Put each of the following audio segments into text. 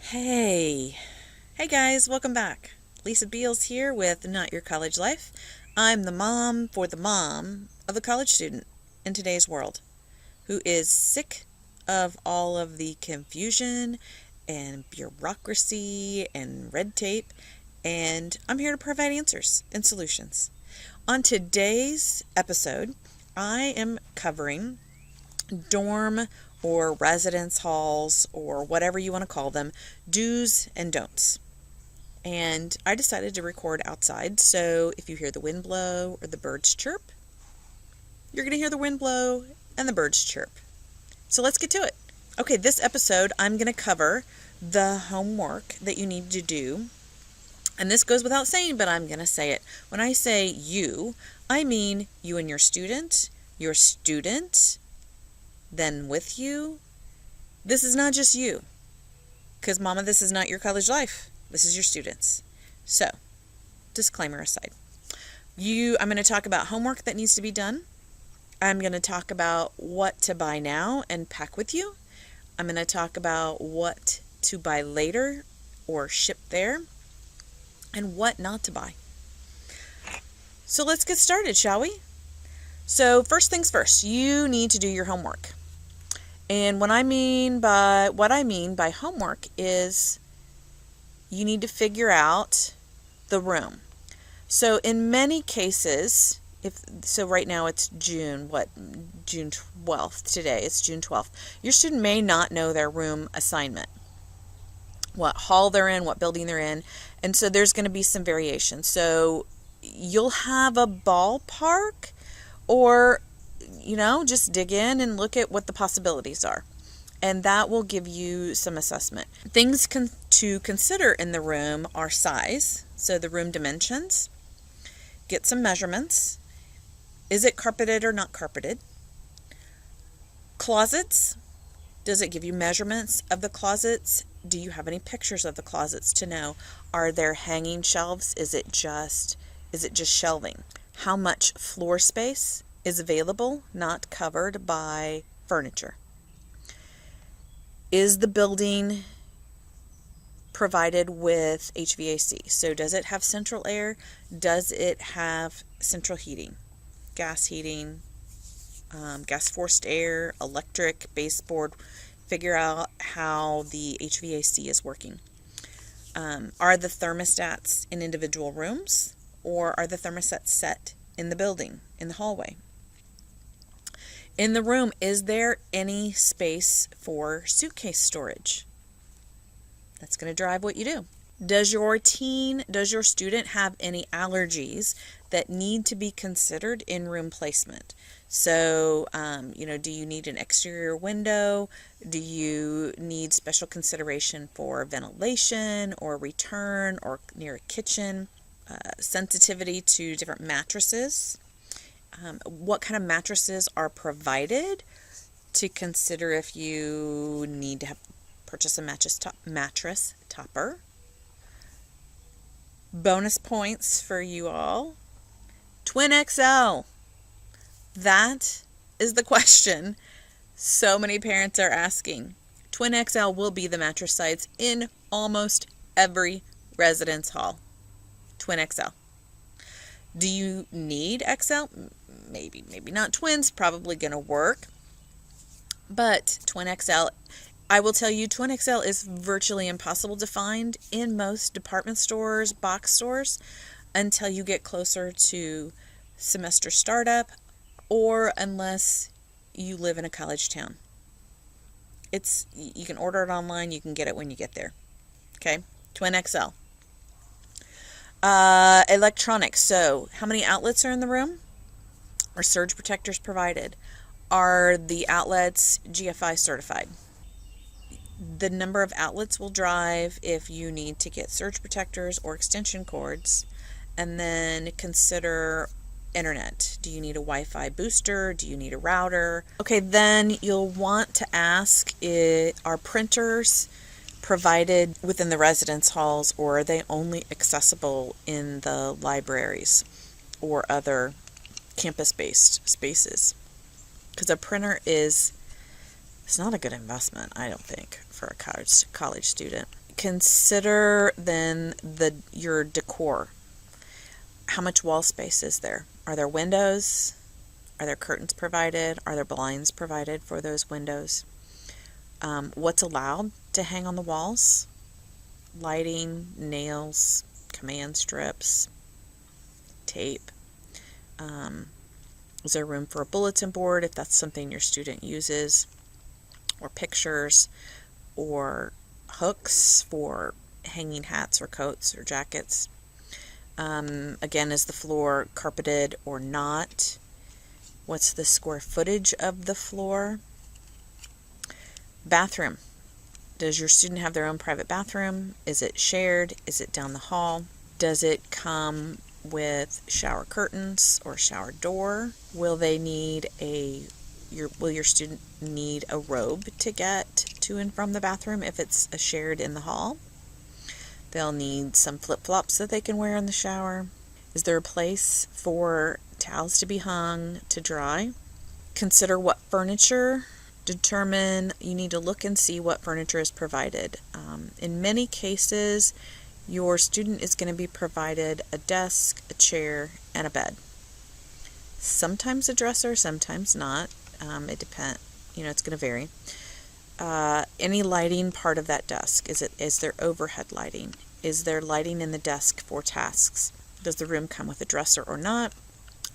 Hey. Hey guys, welcome back. Lisa Beals here with Not Your College Life. I'm the mom for the mom of a college student in today's world who is sick of all of the confusion and bureaucracy and red tape, and I'm here to provide answers and solutions. On today's episode, I am covering dorm or residence halls or whatever you want to call them, do's and don'ts. And I decided to record outside, so if you hear the wind blow or the birds chirp, you're going to hear the wind blow and the birds chirp. So let's get to it. Okay, this episode I'm going to cover the homework that you need to do. And this goes without saying, but I'm going to say it. When I say you, I mean you and your student, then with you. This is not just you. Because, Mama, this is not your college life. This is your students. So, disclaimer aside. I'm going to talk about homework that needs to be done. I'm going to talk about what to buy now and pack with you. I'm going to talk about what to buy later or ship there, and what not to buy. So let's get started, shall we? So first things first, you need to do your homework. And what I mean by homework is you need to figure out the room. So in many cases, right now it's June 12th today. It's June 12th. Your student may not know their room assignment, what hall they're in, what building they're in, and so there's going to be some variation. So you'll have a ballpark, or just dig in and look at what the possibilities are. And that will give you some assessment. Things to consider in the room are size, so the room dimensions. Get some measurements. Is it carpeted or not carpeted? Closets. Does it give you measurements of the closets? Do you have any pictures of the closets to know? Are there hanging shelves? Is it just shelving? How much floor space is available, not covered by furniture? Is the building provided with HVAC? So does it have central air? Does it have central heating? Gas heating, gas forced air, electric, baseboard? Figure out how the HVAC is working. Are the thermostats in individual rooms, or are the thermostats set in the building, in the hallway? In the room, is there any space for suitcase storage? That's going to drive what you do. Does your student have any allergies that need to be considered in room placement? So, do you need an exterior window? Do you need special consideration for ventilation or return or near a kitchen? Sensitivity to different mattresses. What kind of mattresses are provided, to consider if you need to purchase a mattress topper. Bonus points for you all. Twin XL. That is the question so many parents are asking. Twin XL will be the mattress size in almost every residence hall. Twin XL. Do you need XL? Maybe not. Twins probably going to work. But Twin XL, I will tell you, Twin XL is virtually impossible to find in most department stores, box stores, until you get closer to semester startup, unless you live in a college town. You can order it online. You can get it when you get there. Okay? Twin XL. Electronics. So, how many outlets are in the room? Are surge protectors provided? Are the outlets GFI certified? The number of outlets will drive if you need to get surge protectors or extension cords. And then consider internet. Do you need a Wi-Fi booster? Do you need a router? Okay, then you'll want to ask, are printers provided within the residence halls, or are they only accessible in the libraries or other campus-based spaces? Because a printer it's not a good investment, I don't think, for a college student. Consider then your decor. How much wall space is there? Are there windows? Are there curtains provided? Are there blinds provided for those windows? What's allowed to hang on the walls? Lighting, nails, command strips, tape. Is there room for a bulletin board if that's something your student uses? Or pictures, or hooks for hanging hats or coats or jackets? Again, is the floor carpeted or not? What's the square footage of the floor? Bathroom. Does your student have their own private bathroom? Is it shared? Is it down the hall? Does it come with shower curtains or shower door? Will your student need a robe to get to and from the bathroom if it's shared in the hall? They'll need some flip-flops that they can wear in the shower. Is there a place for towels to be hung to dry? Consider what furniture. You need to look and see what furniture is provided. In many cases, your student is going to be provided a desk, a chair, and a bed. Sometimes a dresser, sometimes not. It depends. It's going to vary. Any lighting part of that desk? Is there overhead lighting? Is there lighting in the desk for tasks? Does the room come with a dresser or not?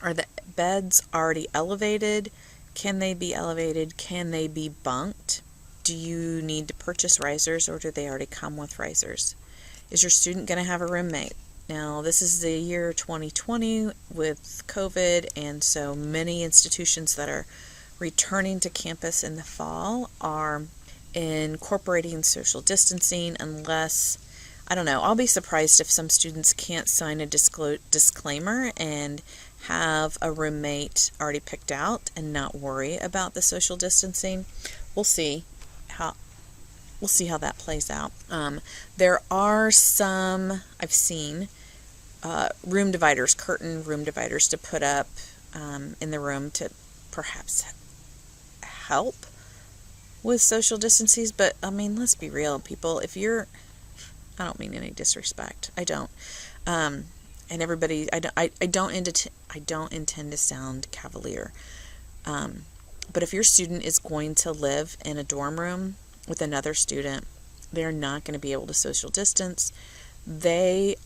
Are the beds already elevated? Can they be elevated? Can they be bunked? Do you need to purchase risers, or do they already come with risers? Is your student going to have a roommate? Now, this is the year 2020 with COVID, and so many institutions that are returning to campus in the fall are incorporating social distancing, unless, I don't know, I'll be surprised if some students can't sign a disclaimer and have a roommate already picked out and not worry about the social distancing. We'll see how that plays out. There are some, I've seen, room dividers, curtain room dividers to put up in the room to perhaps help with social distances. But I mean, let's be real, people. I don't mean any disrespect. I don't. And everybody, I don't intend to sound cavalier. But if your student is going to live in a dorm room with another student, they're not going to be able to social distance. They're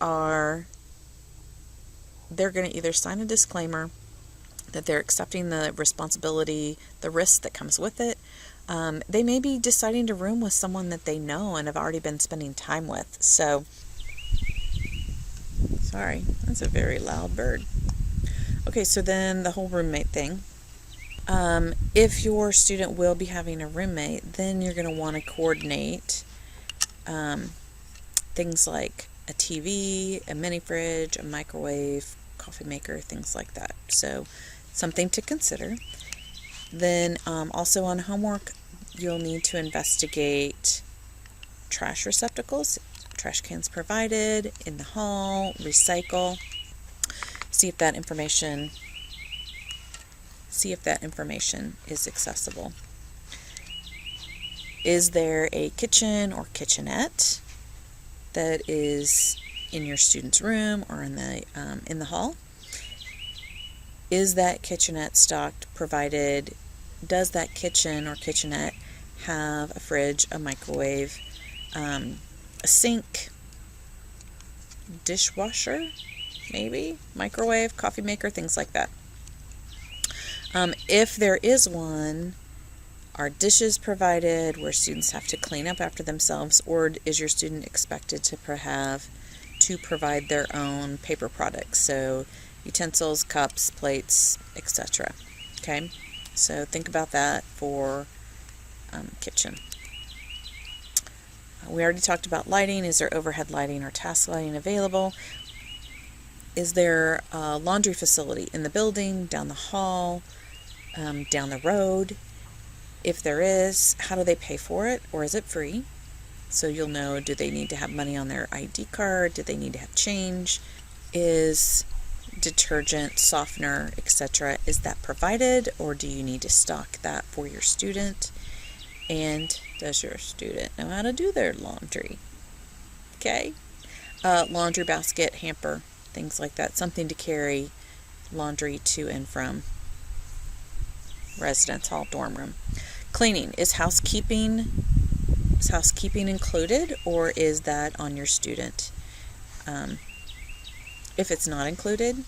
going to either sign a disclaimer that they're accepting the responsibility, the risk that comes with it. They may be deciding to room with someone that they know and have already been spending time with. So, sorry, that's a very loud bird. Okay, so then the whole roommate thing. If your student will be having a roommate, then you're going to want to coordinate things like a TV, a mini fridge, a microwave, coffee maker, things like that. So something to consider. Then also on homework, you'll need to investigate trash receptacles, trash cans provided in the hall, recycle. See if that information is accessible. Is there a kitchen or kitchenette that is in your student's room or in the hall? Is that kitchenette stocked, provided? Does that kitchen or kitchenette have a fridge, a microwave, a sink, dishwasher, maybe, microwave, coffee maker, things like that? If there is one, are dishes provided where students have to clean up after themselves, or is your student expected to provide their own paper products, so utensils, cups, plates, etc.? Okay, so think about that for kitchen. We already talked about lighting. Is there overhead lighting or task lighting available? Is there a laundry facility in the building, down the hall, down the road? If there is, how do they pay for it, or is it free? So you'll know, do they need to have money on their ID card? Do they need to have change? Is detergent, softener, etc., is that provided, or do you need to stock that for your student? And does your student know how to do their laundry? Okay? Laundry basket, hamper, things like that. Something to carry laundry to and from residence hall, dorm room. Cleaning. Is housekeeping included, or is that on your student? If it's not included,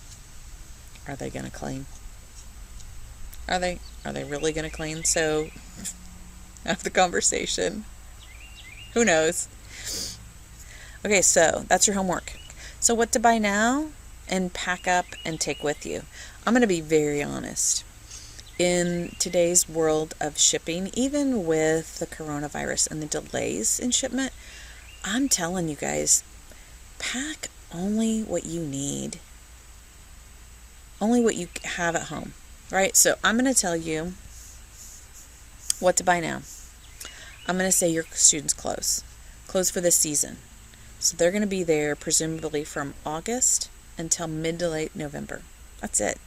are they going to clean? Are they really going to clean? So have the conversation. Who knows? Okay, so that's your homework. So what to buy now and pack up and take with you. I'm going to be very honest. In today's world of shipping, even with the coronavirus and the delays in shipment, I'm telling you guys, pack only what you need. Only what you have at home, right? So I'm going to tell you what to buy now. I'm going to say your students' clothes for this season. So they're going to be there presumably from August until mid to late November. That's it.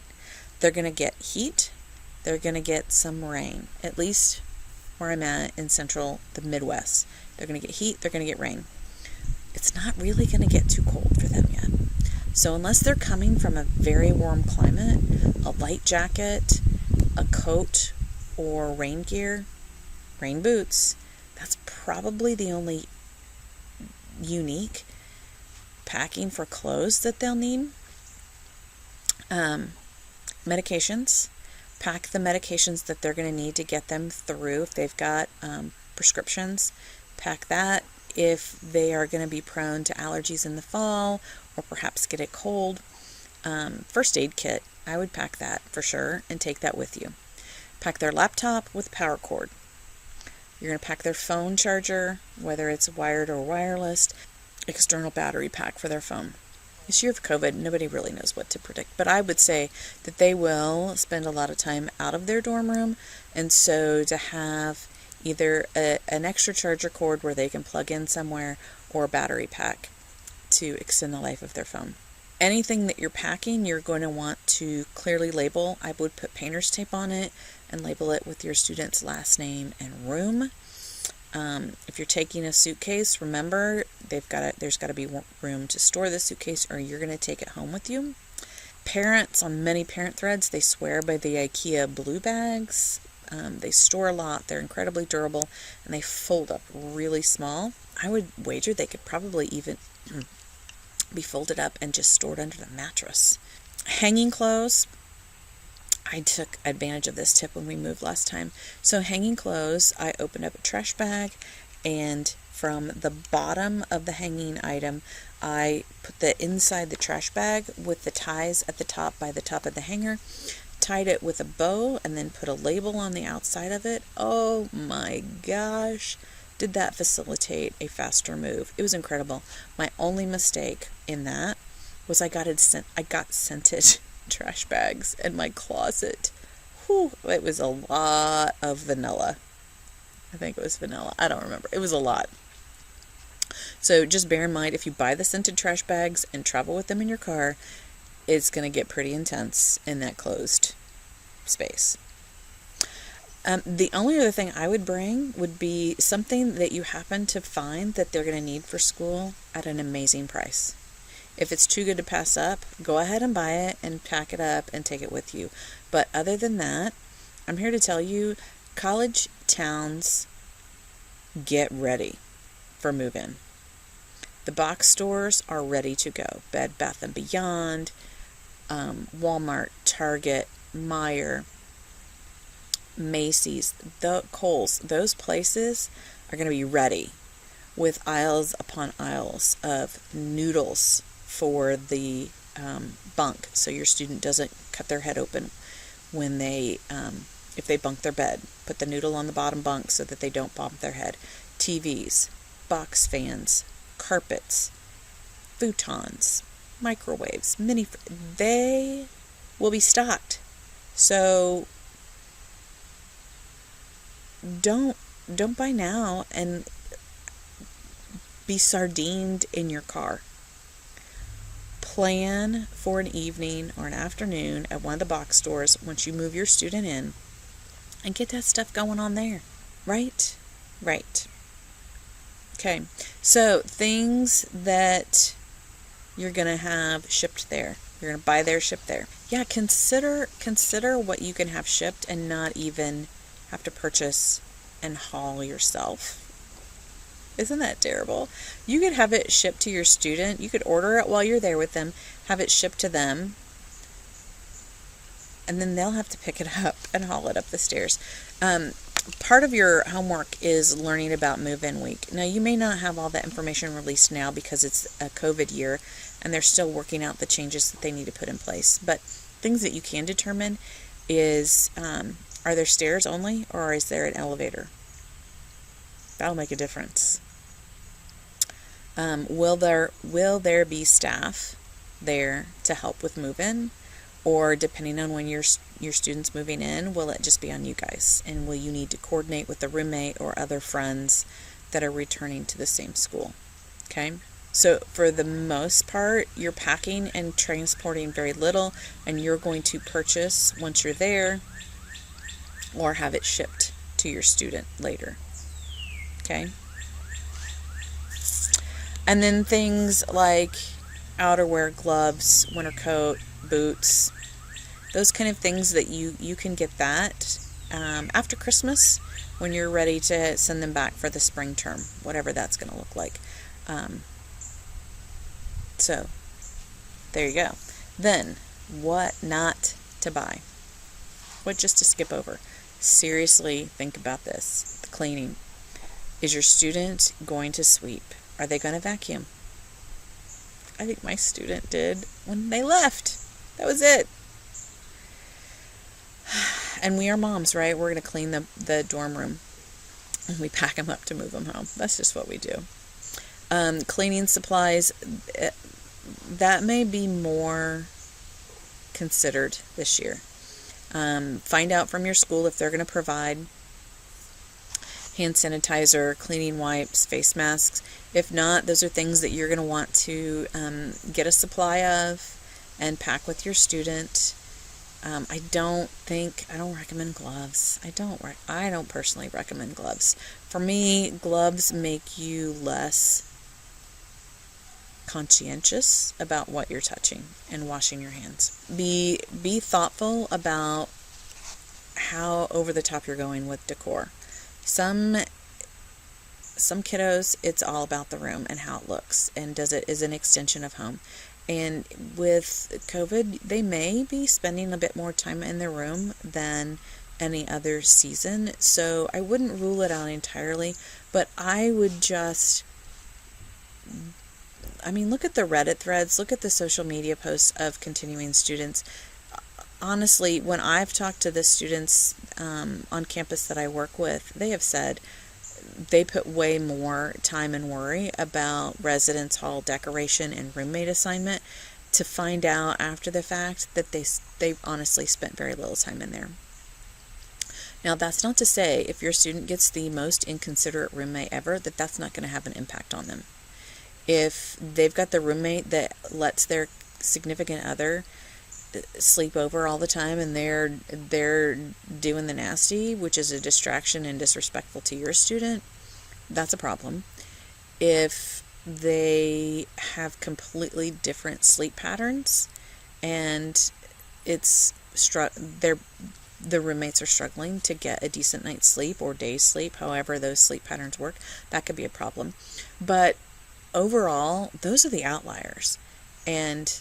They're going to get heat. They're going to get some rain, at least where I'm at in the Midwest. They're going to get heat. They're going to get rain. It's not really going to get too cold for them yet. So unless they're coming from a very warm climate, a light jacket, a coat, or rain gear, rain boots, that's probably the only unique packing for clothes that they'll need. Medications. Pack the medications that they're going to need to get them through. If they've got prescriptions, pack that. If they are going to be prone to allergies in the fall or perhaps get a cold, first aid kit, I would pack that for sure and take that with you. Pack their laptop with power cord. You're going to pack their phone charger, whether it's wired or wireless, external battery pack for their phone. This year of COVID, nobody really knows what to predict, but I would say that they will spend a lot of time out of their dorm room, and so to have either an extra charger cord where they can plug in somewhere or a battery pack to extend the life of their phone. Anything that you're packing, you're going to want to clearly label. I would put painter's tape on it and label it with your student's last name and room. If you're taking a suitcase, remember there's got to be room to store the suitcase, or you're going to take it home with you. Parents, on many parent threads, they swear by the IKEA blue bags. They store a lot. They're incredibly durable, and they fold up really small. I would wager they could probably even be folded up and just stored under the mattress. Hanging clothes. I took advantage of this tip when we moved last time. So hanging clothes, I opened up a trash bag, and from the bottom of the hanging item, I put the inside the trash bag with the ties at the top by the top of the hanger, tied it with a bow, and then put a label on the outside of it. Oh my gosh, did that facilitate a faster move. It was incredible. My only mistake in that was I got scented trash bags in my closet. Whew, it was a lot of vanilla. I think it was vanilla. I don't remember. It was a lot. So just bear in mind, if you buy the scented trash bags and travel with them in your car, it's going to get pretty intense in that closed space. The only other thing I would bring would be something that you happen to find that they're going to need for school at an amazing price. If it's too good to pass up, go ahead and buy it and pack it up and take it with you. But other than that, I'm here to tell you, college towns, get ready for move-in. The box stores are ready to go. Bed Bath & Beyond, Walmart, Target, Meijer, Macy's, the Kohl's, those places are going to be ready with aisles upon aisles of noodles for the bunk, so your student doesn't cut their head open when if they bunk their bed. Put the noodle on the bottom bunk so that they don't bump their head. TVs, box fans, carpets, futons, microwaves, they will be stocked. So don't buy now and be sardined in your car. Plan for an evening or an afternoon at one of the box stores once you move your student in and get that stuff going on there. Right? Okay, so things that you're going to have shipped there. You're going to buy there, ship there. Yeah, consider what you can have shipped and not even have to purchase and haul yourself. Isn't that terrible? You could have it shipped to your student. You could order it while you're there with them, have it shipped to them, and then they'll have to pick it up and haul it up the stairs. Part of your homework is learning about move-in week. Now, you may not have all that information released now because it's a COVID year and they're still working out the changes that they need to put in place. But things that you can determine is, are there stairs only or is there an elevator? That'll make a difference. Will there be staff there to help with move-in? Or depending on when your student's moving in, will it just be on you guys? And will you need to coordinate with the roommate or other friends that are returning to the same school? Okay? So for the most part, you're packing and transporting very little, and you're going to purchase once you're there or have it shipped to your student later. Okay? And then things like outerwear, gloves, winter coat, boots, those kind of things that you can get that after Christmas when you're ready to send them back for the spring term, whatever that's going to look like. So there you go. Then what not to buy? What just to skip over? Seriously think about this. The cleaning. Is your student going to sweep? Are they going to vacuum? I think my student did when they left. That was it. And we are moms, right? We're going to clean the dorm room. And we pack them up to move them home. That's just what we do. Cleaning supplies, that may be more considered this year. Find out from your school if they're going to provide hand sanitizer, cleaning wipes, face masks. If not, those are things that you're going to want to get a supply of and pack with your student. I don't recommend gloves. I don't personally recommend gloves. For me, gloves make you less conscientious about what you're touching and washing your hands. Be thoughtful about how over the top you're going with decor. Some kiddos, it's all about the room and how it looks and is an extension of home. And with COVID, they may be spending a bit more time in their room than any other season. So I wouldn't rule it out entirely, but I would look at the Reddit threads, look at the social media posts of continuing students. Honestly, when I've talked to the students on campus that I work with, they have said they put way more time and worry about residence hall decoration and roommate assignment to find out after the fact that they honestly spent very little time in there. Now, that's not to say if your student gets the most inconsiderate roommate ever, that's not going to have an impact on them. If they've got the roommate that lets their significant other sleep over all the time and they're doing the nasty, which is a distraction and disrespectful to your student, that's a problem. If they have completely different sleep patterns and the roommates are struggling to get a decent night's sleep or day's sleep, however those sleep patterns work, that could be a problem. But overall, those are the outliers. And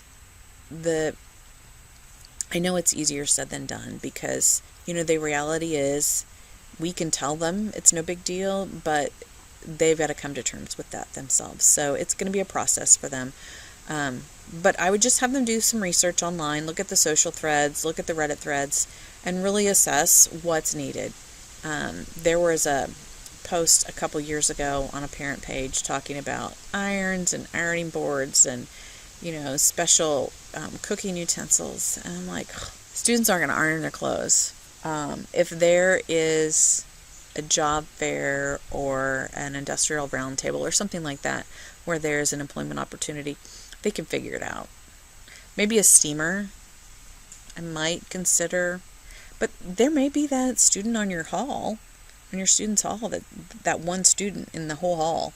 I know it's easier said than done because, the reality is we can tell them it's no big deal, but they've got to come to terms with that themselves. So it's going to be a process for them. But I would just have them do some research online, look at the social threads, look at the Reddit threads, and really assess what's needed. There was a post a couple years ago on a parent page talking about irons and ironing boards and special cooking utensils. And I'm like, students aren't going to iron their clothes. If there is a job fair or an industrial roundtable or something like that where there's an employment opportunity, they can figure it out. Maybe a steamer I might consider, but there may be that student on your student's hall, that one student in the whole hall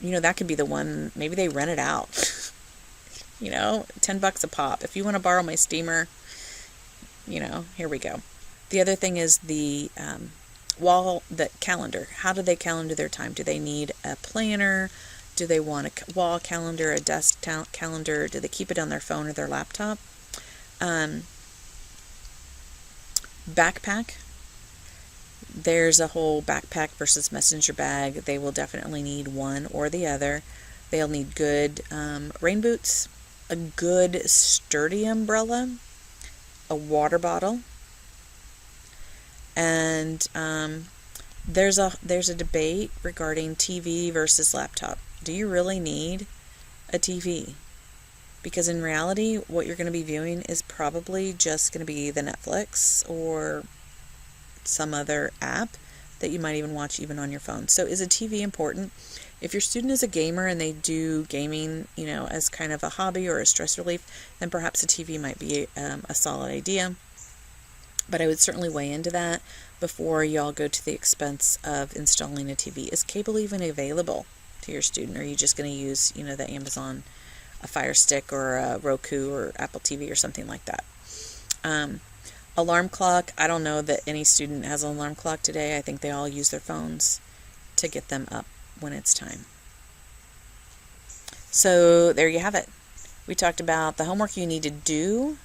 that could be the one. Maybe they rent it out. $10 a pop. If you want to borrow my steamer, here we go. The other thing is the the calendar. How do they calendar their time? Do they need a planner? Do they want a wall calendar, a desk calendar? Do they keep it on their phone or their laptop? Backpack. There's a whole backpack versus messenger bag. They will definitely need one or the other. They'll need good rain boots, a good sturdy umbrella, a water bottle, and there's a debate regarding TV versus laptop. Do you really need a TV? Because in reality, what you're going to be viewing is probably just going to be the Netflix or some other app that you might even watch even on your phone. So is a TV important? If your student is a gamer and they do gaming, as kind of a hobby or a stress relief, then perhaps a TV might be a solid idea. But I would certainly weigh into that before y'all go to the expense of installing a TV. Is cable even available to your student? Or are you just going to use, the Amazon, a Fire Stick or a Roku or Apple TV or something like that? Alarm clock. I don't know that any student has an alarm clock today. I think they all use their phones to get them up when it's time. So there you have it. We talked about the homework you need to do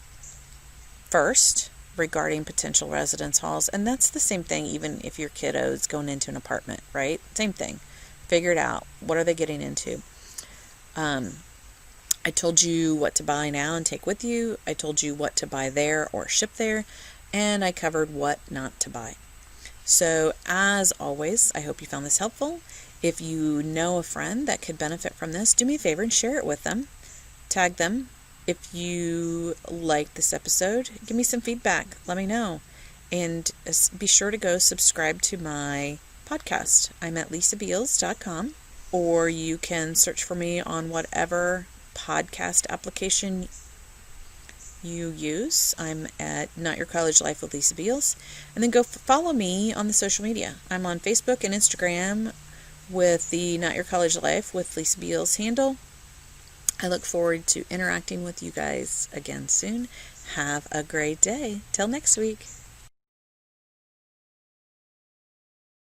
first regarding potential residence halls. And that's the same thing even if your kiddo is going into an apartment, right? Same thing. Figure it out. What are they getting into? I told you what to buy now and take with you. I told you what to buy there or ship there. And I covered what not to buy. So as always, I hope you found this helpful. If you know a friend that could benefit from this, do me a favor and share it with them. Tag them. If you liked this episode, give me some feedback. Let me know. And be sure to go subscribe to my podcast. I'm at lisabeals.com, or you can search for me on whatever podcast application you use. I'm at Not Your College Life with Lisa Beals. And then go follow me on the social media. I'm on Facebook and Instagram with the Not Your College Life with Lisa Beals handle. I look forward to interacting with you guys again soon. Have a great day. Till next week.